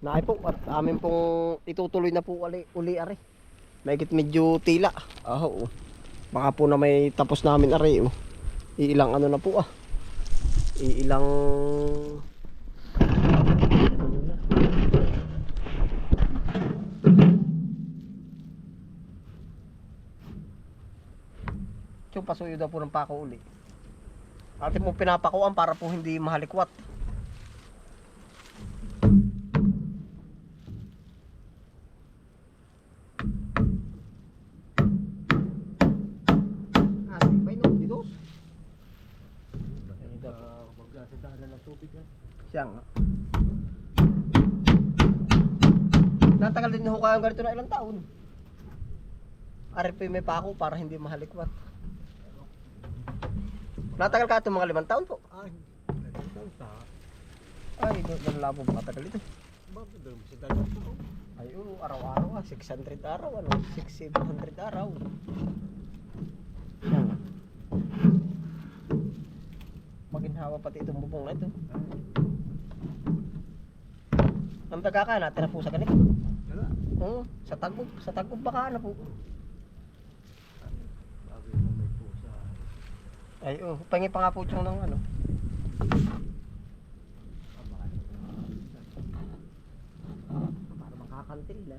Naay po at amin pong itutuloy na po uli ari. Mahigit medyo tila. Oo. Baka po na may tapos namin ari. Iilang ano na po Iilang yung pasuyo daw po ng pako uli. Atin mo pinapakuan para po hindi mahalikwat. Siya nga. Natagal din ho kayong ganito na ilang taon. RP may pako para hindi mahalikwat. Natagal ka ito mga 5 taon po. Ay, nalabo ba katagal ito? Ay, araw-araw 600 araw, 600-700 araw. Siya nga. Maginhawa pati itong bubong na ito. Ang daga ka, natin na po sa ganito. Oo, sa tagub baka na po. Ay, pahingi pa nga po itong ng ano. Para makakantil na.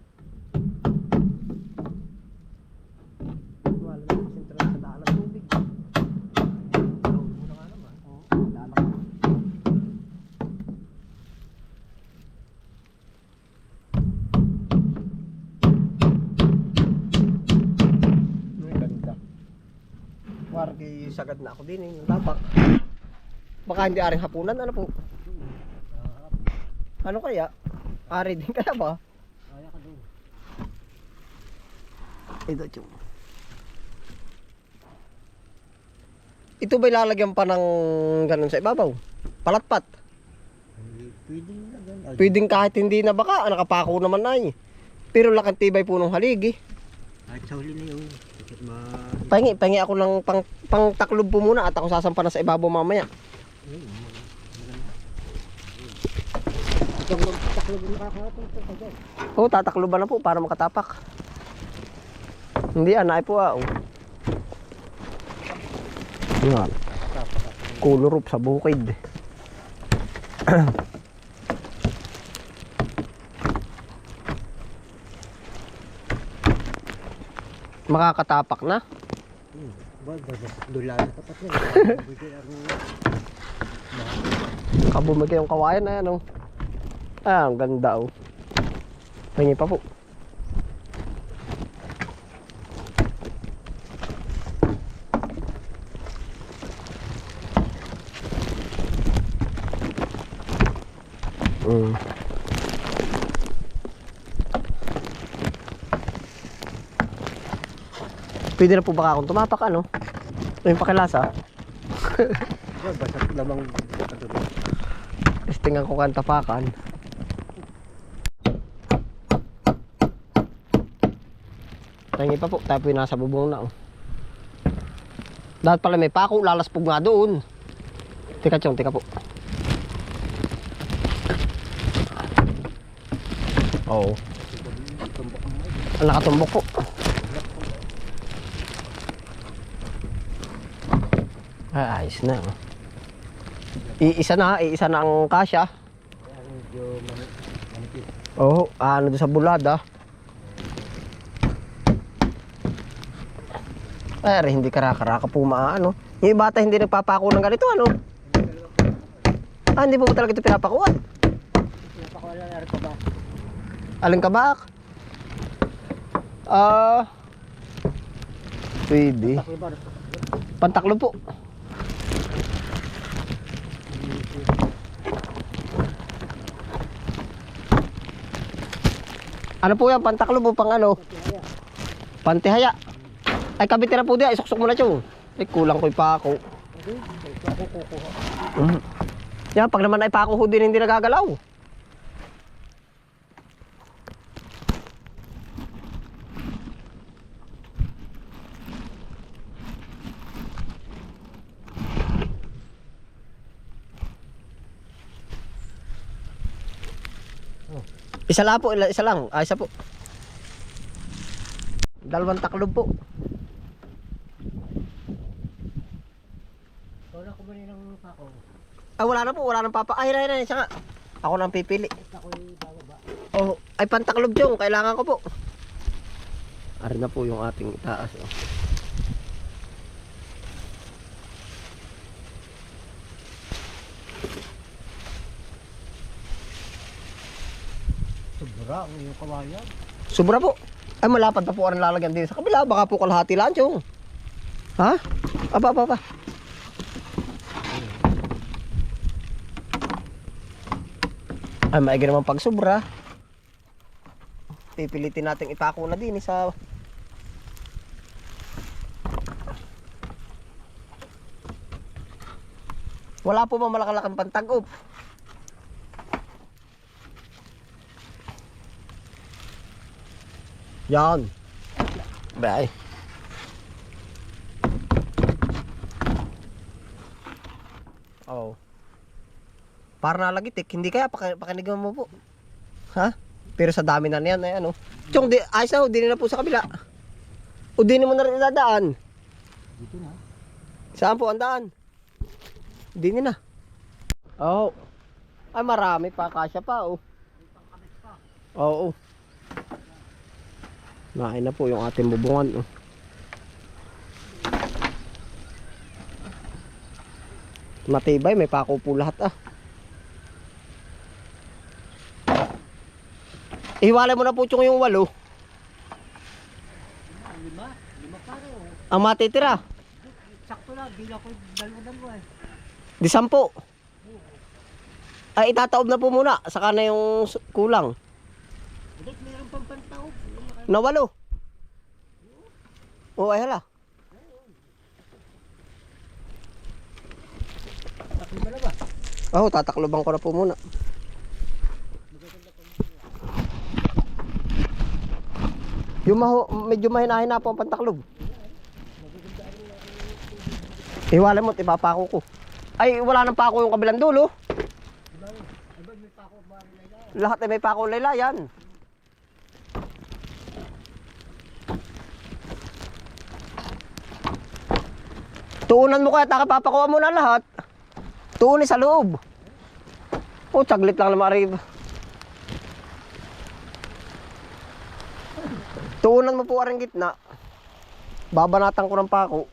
Wala na kasi talaga sa daan ng tubig. Muna nga naman. Oo, daan lang. Wargi sagad na ako din yung tapak. Baka hindi aring hapunan, ano po? Ano kaya? Ari din kaya ba? Kaya ka doon. Ito chum. Ito ba ilalagyan pa ng ganun sa ibabaw? Palatpat? Pwedeng na ganun. Pwedeng kahit hindi na baka, nakapako naman ay. Pero lakang tibay po ng haligi. Kahit sa huli na yun. Pahingi ako ng pang taklob po muna at ako sasampa na sa ibabaw mamaya. Taklob na kakatong po ka dyan. Oo, tatakloban na po para makatapak. Hindi ay po Yan. Kulurup sa bukid. Makakatapak na. Dula na tapat na. Kabumigay yung kawayan na yan ang ganda Hingi pa po. Pwede na po baka akong tumapak yung pakilasa. Basat lamang katulad. Testingan ko kang tapakan. Tangi pa po, tayo po yung nasa bubong na Dapat pala may pako, lalaspog nga doon. Tika chong, tika po. Oo. Nakatumbok po. Ayos na. Iisa na ang kasya. Oo, doon sa bulada. Ay, hindi karaka po maano. Yung bata hindi nagpapako ng ganito, hindi po talaga ito pinapakuan. Pinapakuan lang rin kabak. Aling kabak? Pwede. Pantaklo po. Ano po yan? Pantaklo po pang Pantihaya. Ay kabit na po diya. Isuksok mo na siya. Ay kulang ko yung pako. Yan, pag naman ay pako ho din hindi nagagalaw. Isa lang po, isa lang. Ah, isa po. Dalawang taklob po. Wala ko ba nilang pako? Ah, wala na po, wala nang papa. Ay, siya nga. Ako nang pipili. Ako'y bababa. Oh, ay pantaklob yung kailangan ko po. Ari na po yung ating itaas. Oh. Sobra ang iyong kawayan. Sobra po. Ay, malapad na po ang lalagyan din sa kabila. Baka po kalahati lang yung. Ha? Aba. Ay, maigi naman pag sobra. Pipilitin natin ipako na din sa... Wala po ba malakalakang pantag-op? Yan. Bay. Oh. Para nalagitik, hindi kaya pakinigan mo po. Ha? Pero sa dami na niyan ay ano. Chong, ayos na ho, di na po sa kabila. O di mo na rin dadaan. Dito na. Saan po ang daan? Di na. Oh. Ay marami pa, kasya pa oh. Oo. Nain na po yung ating bubungan oh. Matibay, may pako po lahat ah. Ihiwalay mo na po yung 8. Lima pare oh. Ang matitira. Sakto lang, bila ko dalawa eh. Di 10. Ay itataob na po muna. Saka na yung kulang. Hindi, mayroon pang pantao. Na 8. Oh ay hala. Sakto dalawa. Oh, tatakloban ko na po muna. Yung medyo mahina-hina po ang pantaklob. Iwala mo, ipapako ko. Ay, wala nang pako yung kabilang dulo. Lahat ay may pako laylayan. Tuunan mo kaya, papakuha mo na lahat. Tuunin sa loob. Oh, saglit lang naman arriba. Tuunan mo po aring gitna. Babanatan ko ng pako.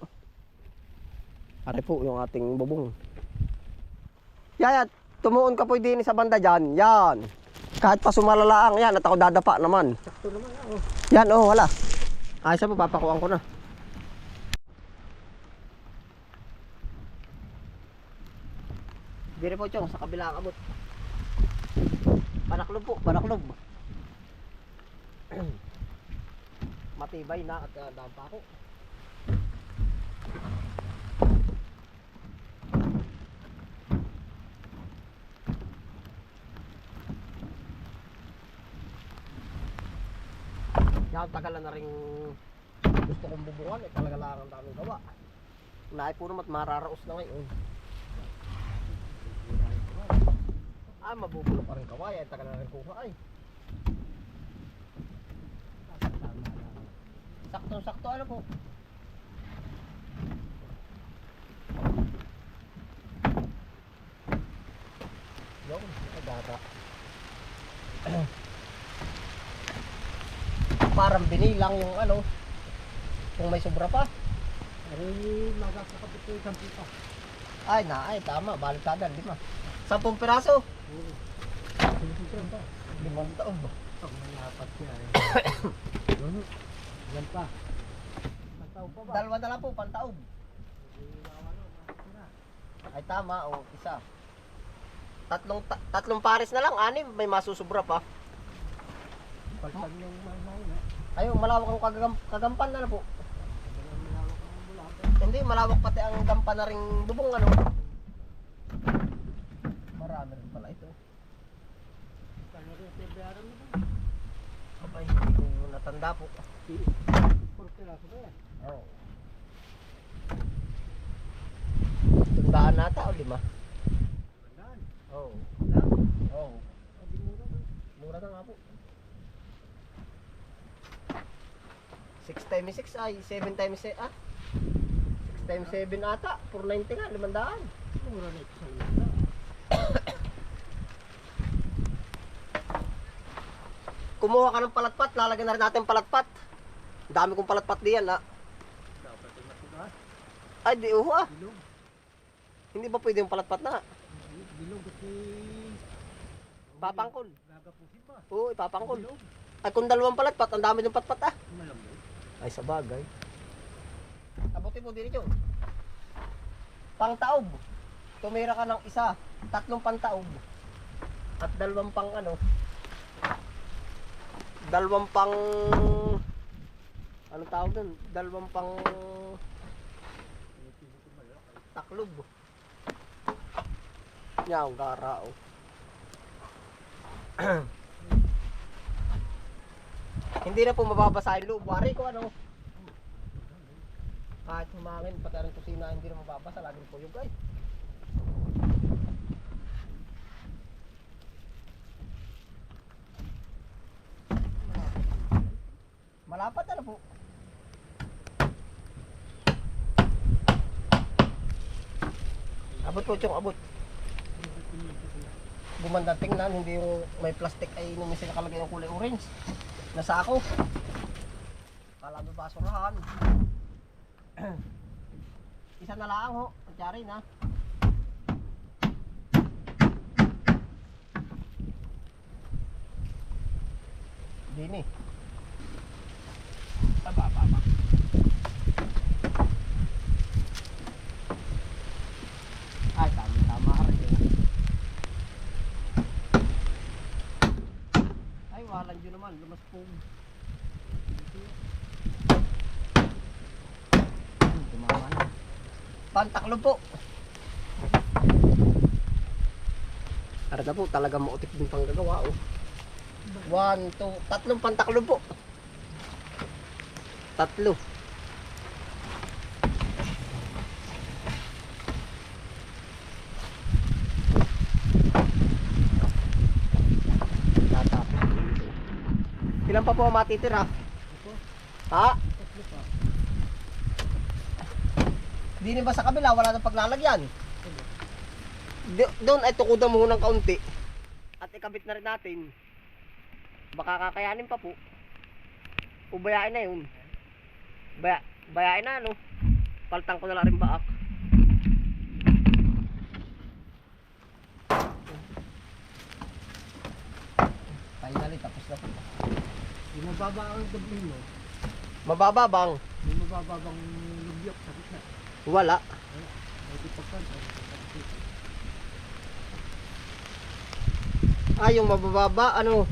Ari po yung ating bubong. Yaya, tumuon ka po din sa banda dyan. Yan. Kahit pa sumalalaang yan at ako dadapa naman. Sakto naman oh. Yan oh, wala. Ayos po, papakuan ko na. Dire po chong, sa kabila ang abot. Panaklob po, panaklob. Matibay na at daan pa ako. Yan, tagal na rin gusto kong bubungan. Eh, talaga lang ang daming gawa. Unahay po naman at mararaos na ngayon. Ah, mabubulok pa rin kaway. Ay, tagal na rin kuha ay. Sakto-sakto ano po. Yung, agata. Parang binilang yung ano. Kung may sobra pa. Ay, magkakapit ko isang pipa. Ay, tama. Baliktadan, 5. 10 piraso. Oo. 5 taon ba? Pag malapat siya eh. Yan pa. Pantao pa ba? Dalawa na lang po, pantaob. Ay tama, o isa. Tatlong pares na lang, 6, may masusubra pa. Paltag yung mahal na. Ayun, malawak ang kagampan na po. Malawak ang bulate. Hindi, malawak pati ang gampan na ring bubong ano. Marami rin pala ito. Kanya rin pinabayaran mo ba? Abay, hindi ko natanda po. 4 piraso ba yan? Oo. Tundaan nata o 5? Tandaan. Oo. Lang. Oo. Hindi mura ba? Mura na nga nga po. 6 times 6 ay 7 times 6 6 times 7 ata 490 nga 500. Mura na ito sa lata. Kumuha ka ng palatpat, lalagyan na rin natin palatpat. Ang dami kong palatpat diyan ha. Dapat ay matugas. Ay di ah. Bilog. Hindi ba pwede yung palatpat na? Bilog kasi... Papangkol. Gagapusin ba? Oo, ipapangkol. Bilog. Ay kung dalawang palatpat, ang dami ng patpat ah. Malambot. Ay sa bagay. Abutin mo din ito. Pangtaob. Tumira ka ng isa, 3 pantaob. At 2 pang ano. 2 pang ano tawag doon? 2 pang taklob. Yan, gara oh. Hindi na po mababasa yung loob. Wari ko ano. Kahit humangin, pati ang kusina hindi na mababasa. Laging po yung guys. Malapat na po. Abot po chong abot. Gumanda tingnan, hindi yung may plastic ay nung may nakalagay yung kulay orange. Nasa ako. Kala mo basurahan. Isa na lang ho. Pagkari na. Dini. Taba. Ay, tama rin. Ay, walang dyan naman. Lumaspog. Tumama na. Pantaklo po. Para na po, talaga mautik din pang gagawa. Oh. 1, 2, 3 pantaklo po. 3. Ilan pa po ang matitira? Ha? Di ba sa kabila wala nang paglalagyan? Doon ay tukudan mo ng kaunti. At ikabit na rin natin. Baka kakayanin pa po. Ubayain na yun. Bayain na ano. Paltang ko na lang rin baak. Finally tapos na po. Yung mababa ang gabi mo. Mababa bang? Yung mababa bang lubyok sa gitna. Wala. Ay, di pagkan. Ah, yung mabababa ano?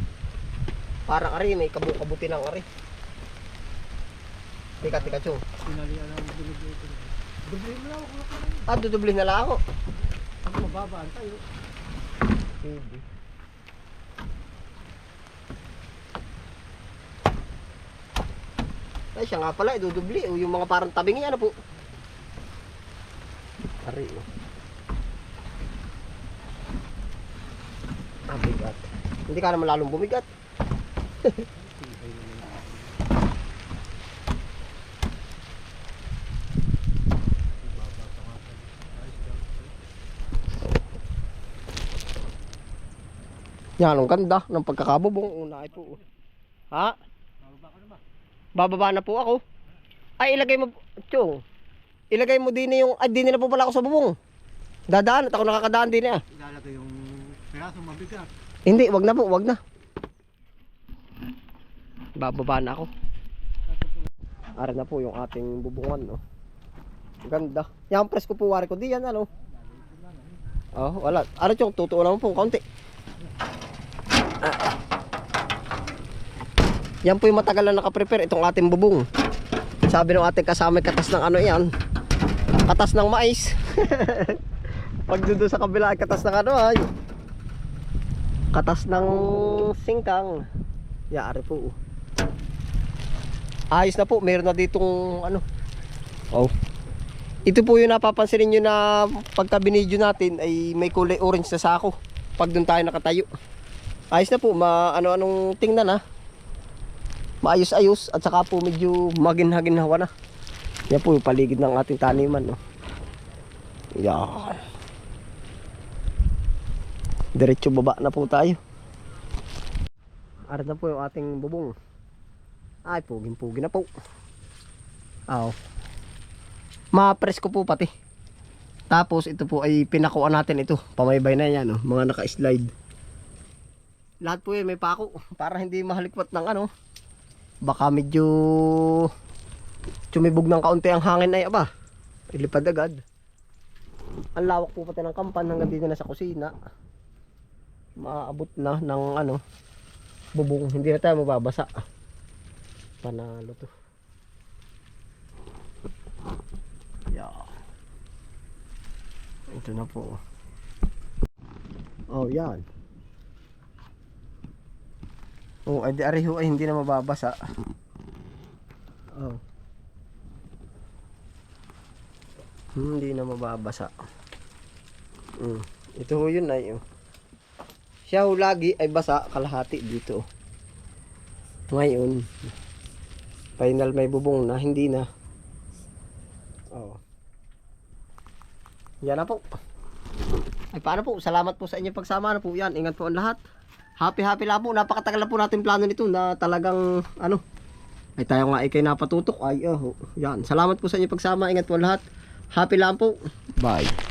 Parang ari, may kabuti ng ari. Tika chong. Sinalian ang bilog ito. Dubli mo lang ako. Ah, dudubli na lang ako. Ako mababaan tayo. Pwede. Ay, siya nga pala, idudubli. O, yung mga parang tabing yan, ano po? Ari, oh. Ah, bigat. Hindi ka naman lalong bumigat. Yan, ang ganda ng pagkakabubong. Una ay po. Ha? Bababa ka na ba? Bababa na po ako. Ay, ilagay mo, Chong. Ilagay mo din yung, ay, din na po pala ako sa bubong. Dadaan at ako nakakadaan din eh. Ilalagay yung peraso mabigat. Hindi, wag na po, wag na. Bababa na ako. Ara na po yung ating bubungan, no. Ganda. Yan, press ko po, wari ko diyan, ano. Oh, wala. Ara, Chong, tutuo naman po, kaunti. Yan po yung matagal na nakaprepare itong ating bubong. Sabi ng ating kasama, katas ng ano yan, katas ng mais. Pag doon sa kabila ay katas ng ano ay katas ng singkang. Yari po. Ayos na po, meron na ditong ano. Oh. Ito po yung napapansin niyo na pagka binidyo natin ay may kulay orange na sako pag doon tayo nakatayo. Ayos na po, ano-anong tingnan ha. Maayos-ayos at saka po medyo maginhaginhawa na. Yan po yung paligid ng ating taniman, no. Yan. Diretso baba na po tayo. Arat na po yung ating bubong. Ay, puging-pugi na po. Aw. Ma-presko po pati. Tapos ito po ay pinakuan natin ito. Pamaybay na yan, no? Mga naka-slide. Lahat po yan may pako para hindi mahalikwat ng ano. Baka medyo tumibog ng kaunti ang hangin ay aba. Ilipad agad. Ang lawak po pati ng kampan hanggang dito na sa kusina. Maaabot na ng ano bubong. Hindi na tayo mababasa. Panalo to. Yeah. Ito na po. Oh, yan. Oh, ay di ariho ay hindi na mababasa. Oh. Hindi na mababasa. Ito ho yun ay siya ho lagi ay basa kalahati dito. Ngayon final may bubong na hindi na. Oh. Yan na po. Ay paano po? Salamat po sa inyong pagsama na po yan. Ingat po ang lahat. Happy lang po. Napakatagal na po natin plano nito na talagang ano. Ay tayo nga ay kay napatutok. Ay yan. Salamat po sa inyong pagsama. Ingat po ang lahat. Happy lang po. Bye.